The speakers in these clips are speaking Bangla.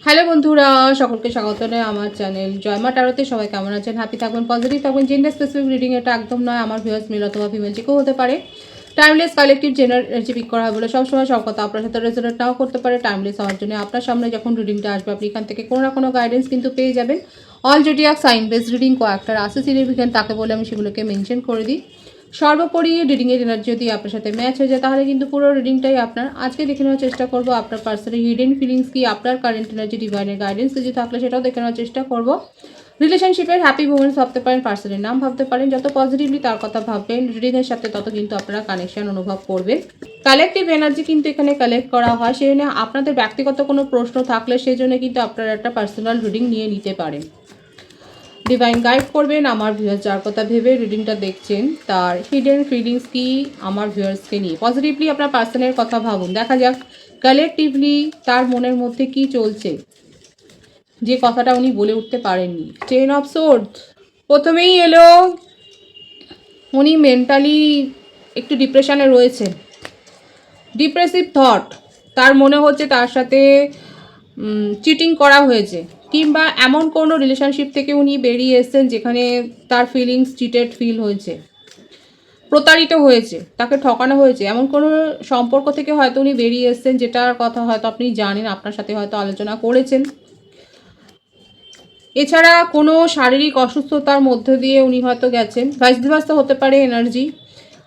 হ্যালো বন্ধুরা, সকলকে স্বাগত জানাই আমার চ্যানেল জয়মা টারোতে। সবাই কেমন আছেন? হ্যাপি থাকবেন, পজিটিভ থাকবেন। জেন্ডার স্পেসিফিক রিডিং এটা একদম নয়, আমার ভিউয়ার্স মেল অথবা ফিমেল যে কেউ হতে পারে। টাইমলেস কালেকটিভ জেনার এনার্জি পিক করা হয় বলে সবসময় সব কথা আপনার সাথে রেজোনেট নাও করতে পারে। টাইমলেস হওয়ার জন্য আপনার সামনে যখন রিডিংটা আসবে আপনি এখান থেকে কোনো না কোনো গাইডেন্স কিন্তু পেয়ে যাবেন। All zodiac sign based reading কয়েকটা রাশি সিগনিফিকেন্ট তাকে বলে আমি সেগুলোকে মেনশন করে দিই। সর্বোপরি রিডিংয়ের এনার্জি যদি আপনার সাথে ম্যাচ হয়ে যায় তাহলে কিন্তু পুরো রিডিংটাই আপনার। আজকে দেখে নেওয়ার চেষ্টা করব আপনার পার্সোনাল হিডেন ফিলিংস কি, আপনার কারেন্ট এনার্জি, ডিভাইনের গাইডেন্স যদি থাকলে সেটাও দেখে নেওয়ার চেষ্টা করব। রিলেশনশিপের হ্যাপি মোমেন্টস ভাবতে পারেন, পার্সনের নাম ভাবতে পারেন। যত পজিটিভলি তার কথা ভাববেন রিডিংয়ের সাথে তত কিন্তু আপনারা কানেকশন অনুভব করবেন। কালেকটিভ এনার্জি কিন্তু এখানে কালেক্ট করা হয়, সেই জন্য আপনাদের ব্যক্তিগত কোনো প্রশ্ন থাকলে সেই জন্য কিন্তু আপনারা একটা পার্সোনাল রিডিং নিয়ে নিতে পারেন। ডিভাইন গাইড করবেন আমার ভিউয়ার্স যার কথা ভেবে রিডিংটা দেখছেন তার হিডেন ফিলিংস কি আমার ভিউয়ার্সকে নিয়ে। পজিটিভলি আপনার পার্সনের কথা ভাবুন, দেখা যাক কালেকটিভলি তার মনের মধ্যে কি চলছে, যে কথাটা উনি বলে উঠতে পারেননি। 10 অফ সোর্ডস প্রথমেই এলো, উনি মেন্টালি একটু ডিপ্রেশনে রয়েছেন। ডিপ্রেসিভ থট, তার মনে হচ্ছে তার সাথে চিটিং করা হয়েছে, কিংবা এমন কোনো রিলেশনশিপ থেকে উনি বেরিয়ে এসেছেন যেখানে তার ফিলিংস চিটেড ফিল হয়েছে, প্রতারিত হয়েছে, তাকে ঠকানো হয়েছে। এমন কোনো সম্পর্ক থেকে হয়তো উনি বেরিয়ে এসেছেন যেটার কথা হয়তো আপনি জানেন, আপনার সাথে হয়তো আলোচনা করেছেন। এছাড়া কোনো শারীরিক অসুস্থতার মধ্যে দিয়ে উনি হয়তো গেছেন। ভাইস ভার্সা হতে পারে এনার্জি,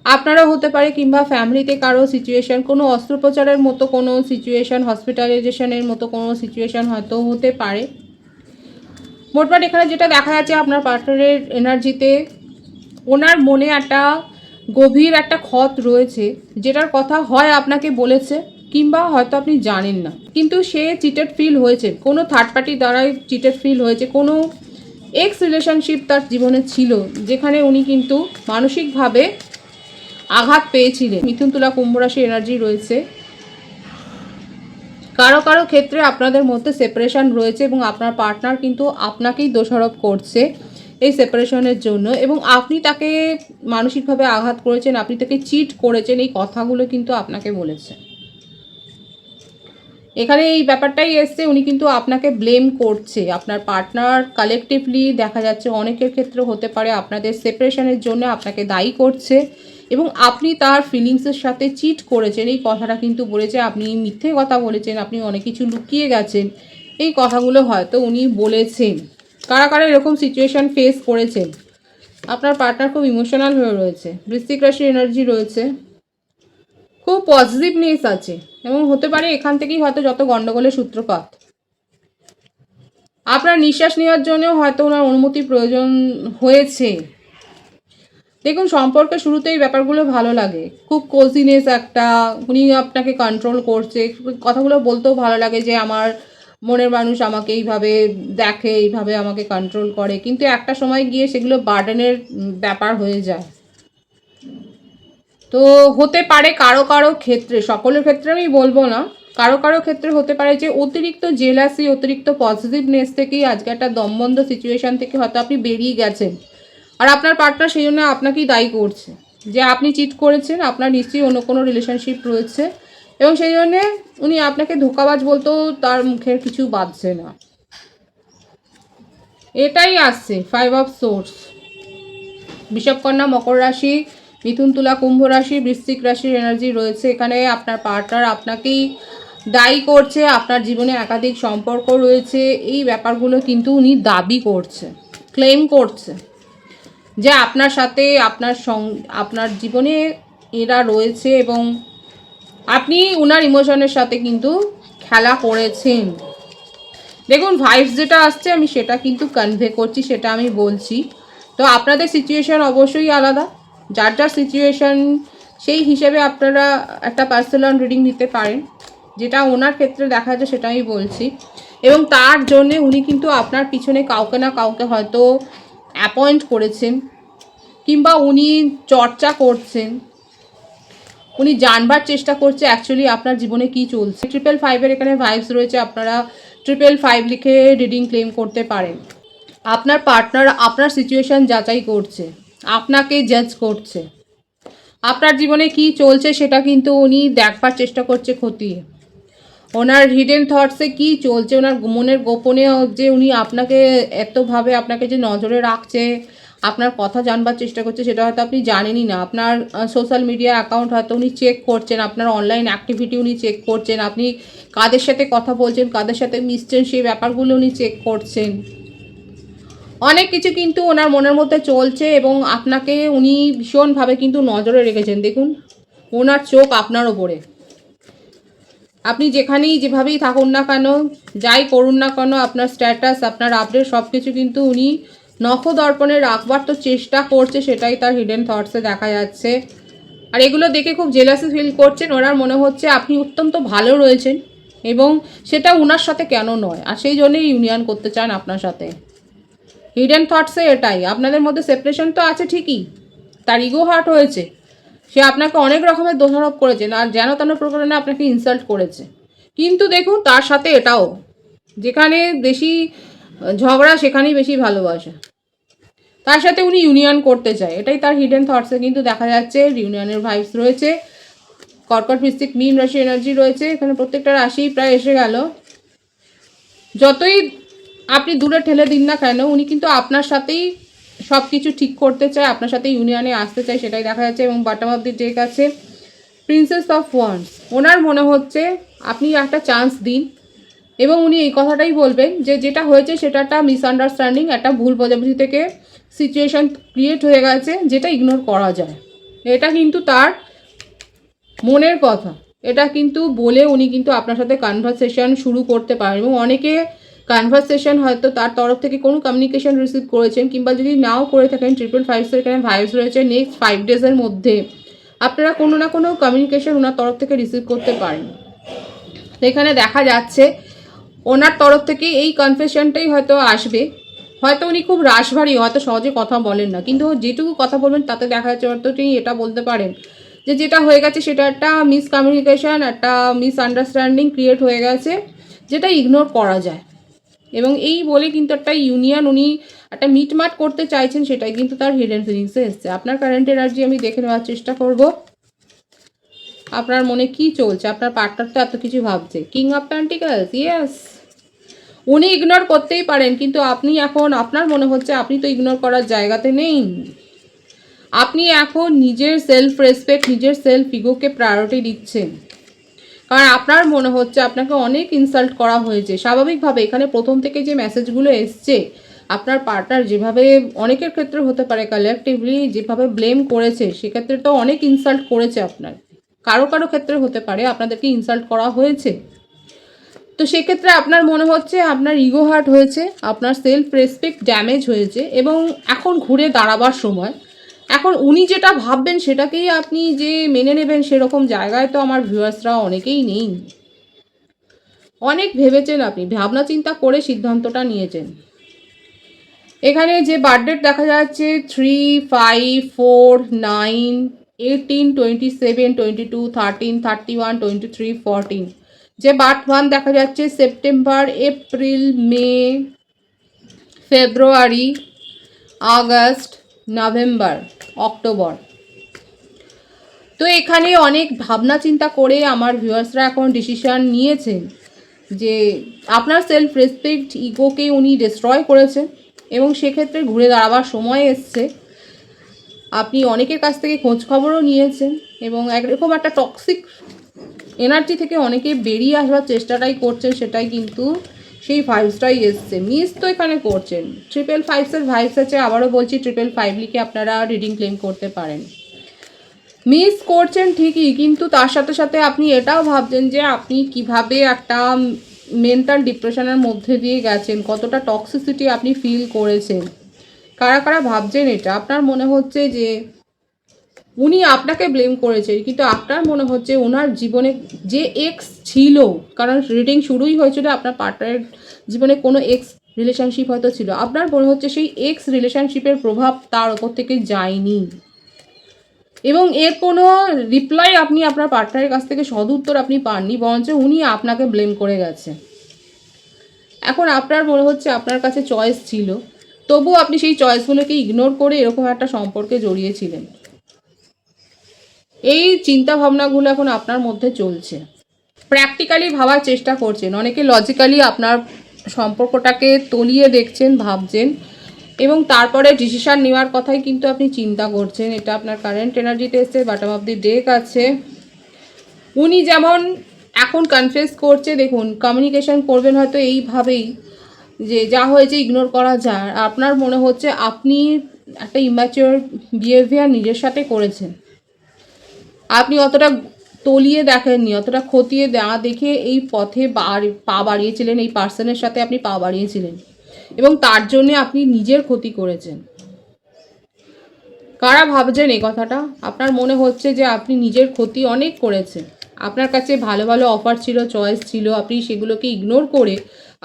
আপনারাও হতে পারে, কিংবা ফ্যামিলিতে কারো সিচুয়েশন, কোনো অস্ত্রোপচারের মতো কোনো সিচুয়েশন, হসপিটালাইজেশনের মতো কোনো সিচুয়েশন হয়তো হতে পারে। মোটমাট এখানে যেটা দেখা যাচ্ছে আপনার পার্টনারের এনার্জিতে ওনার মনে একটা গভীর একটা ক্ষত রয়েছে, যেটার কথা হয় আপনাকে বলেছে কিংবা হয়তো আপনি জানেন না, কিন্তু সে চিটেড ফিল হয়েছে, কোনো থার্ড পার্টি দ্বারাই চিটেড ফিল হয়েছে। কোনো এক্স রিলেশনশিপ তার জীবনে ছিল যেখানে উনি কিন্তু মানসিকভাবে আঘাত পেয়েছিলেন। মিথুন তুলা কুম্ভ রাশি এনার্জি রয়েছে। কারো কারো ক্ষেত্রে আপনাদের মধ্যে সেপারেশন রয়েছে এবং আপনার পার্টনার কিন্তু আপনাকেই দোষারোপ করছে এই সেপারেশনের জন্য, এবং আপনি তাকে মানসিকভাবে আঘাত করেছেন, আপনি তাকে চিট করেছেন, এই কথাগুলো কিন্তু আপনাকে বলেছে। এখানে এই ব্যাপারটাই এসছে, উনি কিন্তু আপনাকে ব্লেম করছে। আপনার পার্টনার কালেকটিভলি দেখা যাচ্ছে অনেকের ক্ষেত্রে হতে পারে আপনাদের সেপারেশনের জন্য আপনাকে দায়ী করছে, এবং আপনি তার ফিলিংসের সাথে চিট করেছেন এই কথাটা কিন্তু বলেছে। আপনি মিথ্যে কথা বলেছেন, আপনি অনেক কিছু লুকিয়ে গেছেন, এই কথাগুলো হয়তো উনি বলেছেন। কারা কারা এরকম সিচুয়েশান ফেস করেছেন। আপনার পার্টনার খুব ইমোশনাল হয়ে রয়েছে। বৃশ্চিক রাশির এনার্জি রয়েছে, খুব পজিটিভনেস আছে, এবং হতে পারে এখান থেকেই হয়তো যত গণ্ডগোলের সূত্রপাত। আপনার নিঃশ্বাস নেওয়ার জন্যও হয়তো ওনার অনুমতির প্রয়োজন হয়েছে। দেখুন, সম্পর্কের শুরুতেই ব্যাপারগুলো ভালো লাগে, খুব কোজিনেস একটা, উনি আপনাকে কন্ট্রোল করছে, কথাগুলো বলতেও ভালো লাগে যে আমার মনের মানুষ আমাকে এইভাবে দেখে, এইভাবে আমাকে কন্ট্রোল করে, কিন্তু একটা সময় গিয়ে সেগুলো বার্ডেনের ব্যাপার হয়ে যায়। তো হতে পারে কারো কারো ক্ষেত্রে, সকলের ক্ষেত্রে আমি বলবো না, কারো কারো ক্ষেত্রে হতে পারে যে অতিরিক্ত জেলাসি, অতিরিক্ত পজিটিভনেস থেকেই আজকে একটা দমবন্ধ সিচুয়েশান থেকে হয়তো আপনি বেরিয়ে গেছেন, আর আপনার পার্টনার সেই জন্য আপনাকেই দায়ী করছে যে আপনি চিট করেছেন, আপনার নিশ্চয়ই অন্য কোনো রিলেশনশিপ রয়েছে, এবং সেই জন্যে উনি আপনাকে ধোঁকাবাজ বলতেও তার মুখের কিছু বাজছে না। এটাই আসছে 5 অফ সোর্স। বৃষভকন্যা, মকর রাশি, মিথুন তুলা কুম্ভ রাশি, বৃশ্চিক রাশির এনার্জি রয়েছে। এখানে আপনার পার্টনার আপনাকেই দায়ী করছে, আপনার জীবনে একাধিক সম্পর্ক রয়েছে, এই ব্যাপারগুলো কিন্তু উনি দাবি করছে, ক্লেম করছে যে আপনার সাথে আপনার জীবনে এরা রয়েছে, এবং আপনি ওনার ইমোশনের সাথে কিন্তু খেলা করেছেন। দেখুন, ভাইবস যেটা আসছে আমি সেটা কিন্তু কনভে করছি, সেটা আমি বলছি। তো আপনাদের সিচুয়েশান অবশ্যই আলাদা, যার যার সিচুয়েশান সেই হিসেবে আপনারা একটা পার্সোনাল রিডিং নিতে পারেন। যেটা ওনার ক্ষেত্রে দেখা যায় সেটা আমি বলছি, এবং তার জন্যে উনি কিন্তু আপনার পিছনে কাউকে না কাউকে হয়তো অ্যাপয়েন্ট করেছেন, কিংবা উনি চর্চা করছেন, উনি জানবার চেষ্টা করছে অ্যাকচুয়ালি আপনার জীবনে কি চলছে। 555 এখানে ভাইবস রয়েছে, আপনারা 555 লিখে রিডিং ক্লেম করতে পারেন। আপনার পার্টনার আপনার সিচুয়েশান যাচাই করছে, আপনাকে জাজ করছে, আপনার জীবনে কি চলছে সেটা কিন্তু উনি দেখবার চেষ্টা করছে খতিয়ে। ওনার হিডেন থটসে কি চলছে, ওনার মনের গোপনে যে উনি আপনাকে এতভাবে আপনাকে যে নজরে রাখছে, আপনার কথা জানবার চেষ্টা করছে, সেটা হয়তো আপনি জানেনই না। আপনার সোশ্যাল মিডিয়া অ্যাকাউন্ট হয়তো উনি চেক করছেন, আপনার অনলাইন অ্যাক্টিভিটি উনি চেক করছেন, আপনি কাদের সাথে কথা বলছেন, কাদের সাথে মিশছেন, সেই ব্যাপারগুলো উনি চেক করছেন। অনেক কিছু কিন্তু ওনার মনের মধ্যে চলছে এবং আপনাকে উনি ভীষণভাবে কিন্তু নজরে রেখেছেন। দেখুন, ওনার চোখ আপনার ওপরে। আপনি যেখানেই যেভাবেই থাকুন না কেন, যাই করুন না কেন, আপনার স্ট্যাটাস, আপনার আপডেট সব কিছু কিন্তু উনি নখদর্পণে রাখবার তো চেষ্টা করছে, সেটাই তার হিডেন থটসে দেখা যাচ্ছে। আর এগুলো দেখে খুব জেলাসি ফিল করছেন। ওনার মনে হচ্ছে আপনি অত্যন্ত ভালো রয়েছেন এবং সেটা ওনার সাথে কেন নয়, আর সেই জন্যই ইউনিয়ন করতে চান আপনার সাথে। হিডেন থটসে এটাই, আপনাদের মধ্যে সেপারেশন তো আছে ঠিকই, তার ইগো হার্ট হয়েছে, সে আপনাকে অনেক রকমের দোষারোপ করেছে, আর যেন তেন প্রকারে আপনাকে ইনসাল্ট করেছে। কিন্তু দেখুন, তার সাথে এটাও, যেখানে বেশি ঝগড়া সেখানেই বেশি ভালোবাসা, তার সাথে উনি ইউনিয়ন করতে চায়, এটাই তার হিডেন থটসে কিন্তু দেখা যাচ্ছে। ইউনিয়নের ভাইবস রয়েছে, কর্কট বৃশ্চিক মীন রাশি এনার্জি রয়েছে, এখানে প্রত্যেকটা রাশি প্রায় এসে গেল। যতই আপনি দূরে ঠেলে দিন না কেন, উনি কিন্তু আপনার সাথেই সব কিছু ঠিক করতে চায়, আপনার সাথে ইউনিয়নে আসতে চায়, সেটাই দেখা যাচ্ছে। এবং বটম অফ দি ডেক আছে প্রিন্সেস অফ ওয়ান্ডস। ওনার মনে হচ্ছে আপনি একটা চান্স দিন এবং উনি এই কথাটাই বলবেন যে যেটা হয়েছে সেটা একটা মিসআন্ডারস্ট্যান্ডিং, একটা ভুল বোঝাবুঝি থেকে সিচুয়েশন ক্রিয়েট হয়ে গেছে, যেটা ইগনোর করা যায়। এটা কিন্তু তার মনের কথা, এটা কিন্তু বলে উনি কিন্তু আপনার সাথে কনভারসেশন শুরু করতে পারেন। এবং অনেকে কনভারসেশন হয়তো তার তরফ থেকে কোনো কমিউনিকেশন রিসিভ করেছেন, কিংবা যদি নাও করে থাকেন, 555 এখানে ভাইবস রয়েছে, নেক্সট 5 ডেজের মধ্যে আপনারা কোনো না কোনো কমিউনিকেশন ওনার তরফ থেকে রিসিভ করতে পারেন। এখানে দেখা যাচ্ছে ওনার তরফ থেকে এই কনফেশনটাই হয়তো আসবে। হয়তো উনি খুব রাশভারী, হয়তো সহজে কথা বলেন না, কিন্তু যেটুকু কথা বলবেন তাতে দেখা যাচ্ছে হয়তো তিনি এটা বলতে পারেন যে যেটা হয়ে গেছে সেটা একটা মিসকমিউনিকেশন, একটা মিসআন্ডারস্ট্যান্ডিং ক্রিয়েট হয়ে গেছে, যেটা ইগনোর করা যায়। এবং এই বলে কিন্তু একটা ইউনিয়ন উনি একটা মিটমাট করতে চাইছেন, সেটাই কিন্তু তার হিডেন ফিলিংসে এসছে। আপনার কারেন্ট এনার্জি আমি দেখে নেওয়ার চেষ্টা করব, আপনার মনে কি চলছে। আপনার পার্টনার তো এত কিছু ভাবছে। কিং অফ পেন্টিকলস, ইয়েস, উনি ইগনোর করতেই পারেন, কিন্তু আপনি এখন, আপনার মনে হচ্ছে আপনি তো ইগনোর করার জায়গাতে নেই। আপনি এখন নিজের সেলফ রেসপেক্ট, নিজের সেলফ ইগোকে প্রায়োরিটি দিচ্ছেন, কারণ আপনার মনে হচ্ছে আপনাকে অনেক ইনসাল্ট করা হয়েছে। স্বাভাবিকভাবে এখানে প্রথম থেকে যে মেসেজগুলো এসছে, আপনার পার্টনার যেভাবে, অনেকের ক্ষেত্রে হতে পারে কালেকটিভলি যেভাবে ব্লেম করেছে, সেক্ষেত্রে তো অনেক ইনসাল্ট করেছে আপনার। কারো কারো ক্ষেত্রে হতে পারে আপনাদেরকে ইনসাল্ট করা হয়েছে, তো সেক্ষেত্রে আপনার মনে হচ্ছে আপনার ইগো হার্ট হয়েছে, আপনার সেলফ রেসপেক্ট ড্যামেজ হয়েছে, এবং এখন ঘুরে দাঁড়াবার সময়। এখন উনি যেটা ভাববেন সেটাকেই আপনি যে মেনে নেবেন, সেরকম জায়গায় তো আমার ভিউয়ার্সরা অনেকেই নেই। অনেক ভেবেছেন আপনি, ভাবনা চিন্তা করে সিদ্ধান্তটা নিয়েছেন। এখানে যে বার্থডেট দেখা যাচ্ছে 3, 5, 4, 9, 18, 27, 22, 13, 31, 23, 14, যে বার্থ ওয়ান দেখা যাচ্ছে সেপ্টেম্বর, এপ্রিল, মে, ফেব্রুয়ারি, আগস্ট, নভেম্বর, অক্টোবর। তো এখানে অনেক ভাবনা চিন্তা করে আমার ভিউয়ার্সরা এখন ডিসিশন নিয়েছেন যে আপনার সেলফ রেসপেক্ট ইগোকে উনি ডিস্ট্রয় করেছেন, এবং সেক্ষেত্রে ঘুরে দাঁড়াবার সময় এসছে। আপনি অনেকের কাছ থেকে খোঁজ খবরও নিয়েছেন এবং একরকম একটা টক্সিক এনার্জি থেকে অনেকে বেরিয়ে আসবার চেষ্টাটাই করছেন, সেটাই কিন্তু সেই ভাইবসটাই এসছে। মিস তো এখানে করছেন, 555-এর ভাইবস আছে। আবারও বলছি, 555 লিখে আপনারা রিডিং ক্লেম করতে পারেন। মিস করছেন ঠিকই, কিন্তু তার সাথে সাথে আপনি এটাও ভাবছেন যে আপনি কিভাবে একটা মেন্টাল ডিপ্রেশনের মধ্যে দিয়ে গেছেন, কতটা টক্সিসিটি আপনি ফিল করেছেন। কারা কারা ভাবছেন এটা, আপনার মনে হচ্ছে যে উনি আপনাকে ব্লেম করেছেন, কিন্তু আপনার মনে হচ্ছে ওনার জীবনে যে এক্স ছিল, কারণ রিডিং শুরুই হয়েছিল আপনার পার্টনারের জীবনে কোনো এক্স রিলেশনশিপ হয়তো ছিল, আপনার মনে হচ্ছে সেই এক্স রিলেশনশিপের প্রভাব তার ওপর থেকে যায়নি, এবং এর কোনো রিপ্লাই আপনি আপনার পার্টনারের কাছ থেকে সদুত্তর আপনি পাননি, বরঞ্চ উনি আপনাকে ব্লেম করে গেছে। এখন আপনার মনে হচ্ছে আপনার কাছে চয়েস ছিল, তবু আপনি সেই চয়েসগুলোকে ইগনোর করে এরকম একটা সম্পর্কে জড়িয়েছিলেন। এই চিন্তা ভাবনাগুলো এখন আপনার মধ্যে চলছে। প্র্যাকটিক্যালি ভাবার চেষ্টা করছেন, অনেকে লজিক্যালি আপনার সম্পর্কটাকে তলিয়ে দেখছেন, ভাবছেন এবং তারপরে ডিসিশান নেওয়ার কথাই কিন্তু আপনি চিন্তা করছেন। এটা আপনার কারেন্ট এনার্জিতে এসছে, বটম অফ দি ডেক আছে। উনি যেমন এখন কনফেস করছে, দেখুন কমিউনিকেশন করবেন হয়তো এইভাবেই যে যা হয়েছে ইগনোর করা যায়। আপনার মনে হচ্ছে আপনি একটা ইম্যাচিওর বিহেভিয়ার নিজের সাথে করেছেন, আপনি অতটা তলিয়ে দেখেননি, অতটা খতিয়ে না দেখে এই পথে পা বাড়িয়েছিলেন, এই পার্সনের সাথে আপনি পা বাড়িয়েছিলেন এবং তার জন্যে আপনি নিজের ক্ষতি করেছেন। কারা ভাবছেন এই কথাটা? আপনার মনে হচ্ছে যে আপনি নিজের ক্ষতি অনেক করেছেন। আপনার কাছে ভালো ভালো অফার ছিল, চয়েস ছিল, আপনি সেগুলোকে ইগনোর করে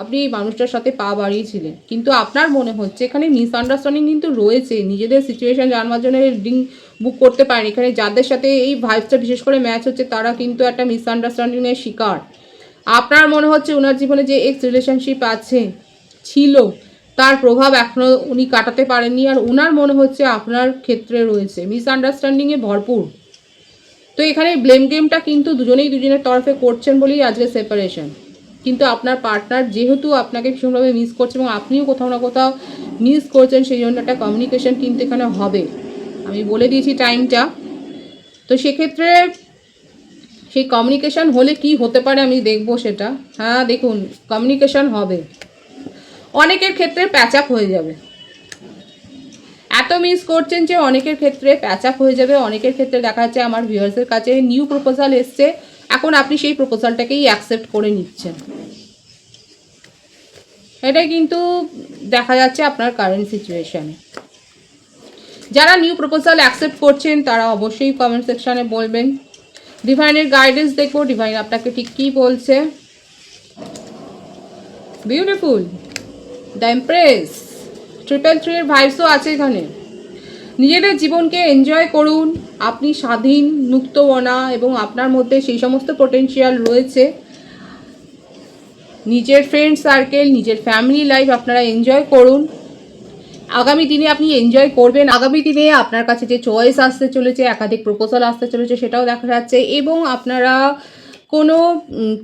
আপনি এই মানুষটার সাথে পা বাড়িয়েছিলেন। কিন্তু আপনার মনে হচ্ছে এখানে মিসআন্ডারস্ট্যান্ডিং কিন্তু রয়েছে, নিজেদের সিচুয়েশান জানবার জন্য রিডিং বুক করতে পারেন। এখানে যাদের সাথে এই ভাইবসটা বিশেষ করে ম্যাচ হচ্ছে তারা কিন্তু একটা মিসআন্ডারস্ট্যান্ডিংয়ের শিকার। আপনার মনে হচ্ছে ওনার জীবনে যে এক্স রিলেশনশিপ আছে, ছিল, তার প্রভাব এখনও উনি কাটাতে পারেননি, আর ওনার মনে হচ্ছে আপনার ক্ষেত্রে রয়েছে মিসআন্ডারস্ট্যান্ডিংয়ে ভরপুর। তো এখানে ব্লেম গেমটা কিন্তু দুজনের তরফে করছেন বলেই আজকে সেপারেশন। কিন্তু আপনার পার্টনার যেহেতু আপনাকে ভীষণভাবে মিস করছে এবং আপনিও কোথাও না কোথাও মিস করছেন, সেই জন্য একটা কমিউনিকেশন কিন্তু এখানে হবে। আমি বলে দিয়েছি টাইমটা। তো সেক্ষেত্রে সেই কমিউনিকেশন হলে কি হতে পারে আমি দেখবো সেটা। হ্যাঁ দেখুন, কমিউনিকেশন হবে, অনেকের ক্ষেত্রে প্যাচ আপ হয়ে যাবে। এত মিস করছেন যে অনেকের ক্ষেত্রে প্যাচ আপ হয়ে যাবে। অনেকের ক্ষেত্রে দেখা যাচ্ছে আমার ভিউয়ার্সের কাছে নিউ প্রপোজাল এসছে, এখন আপনি সেই প্রপোজালটাকেই অ্যাকসেপ্ট করে নিচ্ছেন। এটাই কিন্তু দেখা যাচ্ছে আপনার কারেন্ট সিচুয়েশানে। যারা নিউ প্রপোজাল অ্যাকসেপ্ট করছেন তারা অবশ্যই কমেন্ট সেকশানে বলবেন। ডিভাইনের গাইডেন্স দেখবো, ডিভাইন আপনাকে ঠিক কী বলছে। বিউটিফুল, দ্য এমপ্রেস, 333 এর ভাইবসও আছে এখানে। নিজেদের জীবনকে এনজয় করুন, আপনি স্বাধীন, মুক্তমনা এবং আপনার মধ্যে সেই সমস্ত পোটেনশিয়াল রয়েছে। নিজের ফ্রেন্ড সার্কেল, নিজের ফ্যামিলি লাইফ আপনারা এনজয় করুন। আগামী দিনে আপনি এনজয় করবেন। আগামী দিনে আপনার কাছে যে চয়েস আসতে চলেছে, একাধিক প্রপোজাল আসতে চলেছে, সেটাও দেখা যাচ্ছে। এবং আপনারা কোনো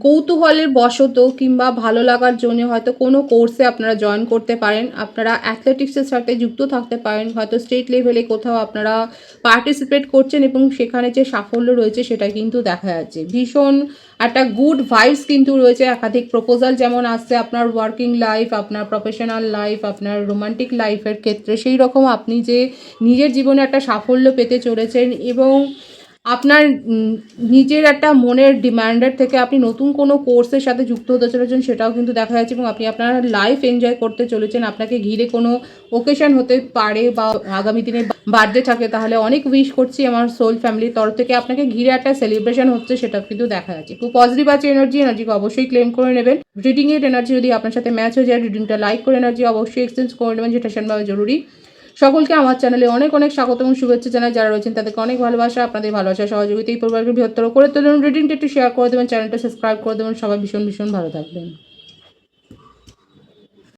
কৌতূহলের বশত কিংবা ভালো লাগার জন্য হয়তো কোনো কোর্সে আপনারা জয়েন করতে পারেন। আপনারা অ্যাথলেটিক্সের সাথে যুক্ত থাকতে পারেন, হয়তো স্টেট লেভেলে কোথাও আপনারা পার্টিসিপেট করছেন এবং সেখানে যে সাফল্য রয়েছে সেটা কিন্তু দেখা যাচ্ছে। ভীষণ একটা গুড ভাইবস কিন্তু রয়েছে। একাধিক প্রপোজাল যেমন আসছে আপনার ওয়ার্কিং লাইফ, আপনার প্রফেশনাল লাইফ, আপনার রোমান্টিক লাইফের ক্ষেত্রে, সেই রকম আপনি যে নিজের জীবনে একটা সাফল্য পেতে চলেছেন এবং আপনার নিজের একটা মনের ডিমান্ডের থেকে আপনি নতুন কোনো কোর্সের সাথে যুক্ত হতে চলেছেন, সেটাও কিন্তু দেখা যাচ্ছে। এবং আপনি আপনার লাইফ এনজয় করতে চলেছেন। আপনাকে ঘিরে কোনো ওকেশন হতে পারে বা আগামী দিনে বার্থডে থাকে, তাহলে অনেক উইশ করছি আমার সোল ফ্যামিলির তরফ থেকে। আপনাকে ঘিরে একটা সেলিব্রেশন হচ্ছে, সেটাও কিন্তু দেখা যাচ্ছে। খুব পজিটিভ আছে এনার্জিকে অবশ্যই ক্লেম করে নেবেন। রিডিংয়ের এনার্জি যদি আপনার সাথে ম্যাচ হয়ে যায়, রিডিংটা লাইক করে এনার্জি অবশ্যই এক্সচেঞ্জ করে নেবেন, যেটা ভীষণভাবে জরুরি। সকলকে আমার চ্যানেলে অনেক অনেক স্বাগত এবং শুভেচ্ছা জানাই। যারা রয়েছেন তাদেরকে অনেক ভালোবাসা। আপনাদের ভালোবাসা সহযোগিতা এই পরিবারকে বৃহত্তর করে তুলুন। রিডিংটা একটু শেয়ার করে দেবেন, চ্যানেলটা সাবস্ক্রাইব করে দেবেন। সবাই ভীষণ ভীষণ ভালো থাকবেন।